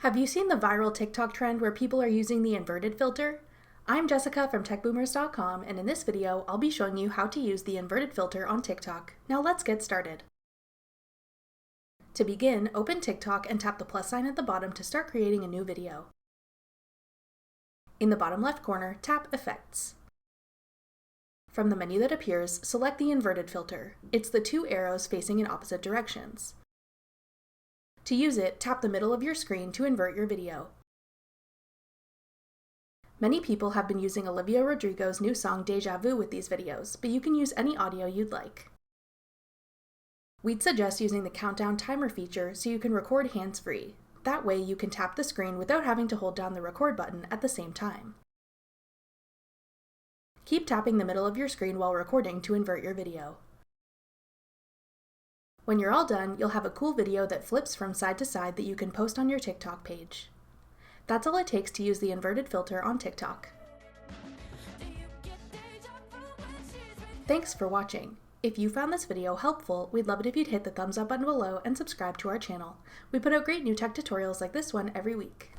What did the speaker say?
Have you seen the viral TikTok trend where people are using the inverted filter? I'm Jessica from techboomers.com, and in this video, I'll be showing you how to use the inverted filter on TikTok. Now let's get started. To begin, open TikTok and tap the plus sign at the bottom to start creating a new video. In the bottom left corner, tap Effects. From the menu that appears, select the inverted filter. It's the two arrows facing in opposite directions. To use it, tap the middle of your screen to invert your video. Many people have been using Olivia Rodrigo's new song Deja Vu with these videos, but you can use any audio you'd like. We'd suggest using the countdown timer feature so you can record hands-free. That way you can tap the screen without having to hold down the record button at the same time. Keep tapping the middle of your screen while recording to invert your video. When you're all done, you'll have a cool video that flips from side to side that you can post on your TikTok page. That's all it takes to use the inverted filter on TikTok. Thanks for watching. If you found this video helpful, we'd love it if you'd hit the thumbs up button below and subscribe to our channel. We put out great new tech tutorials like this one every week.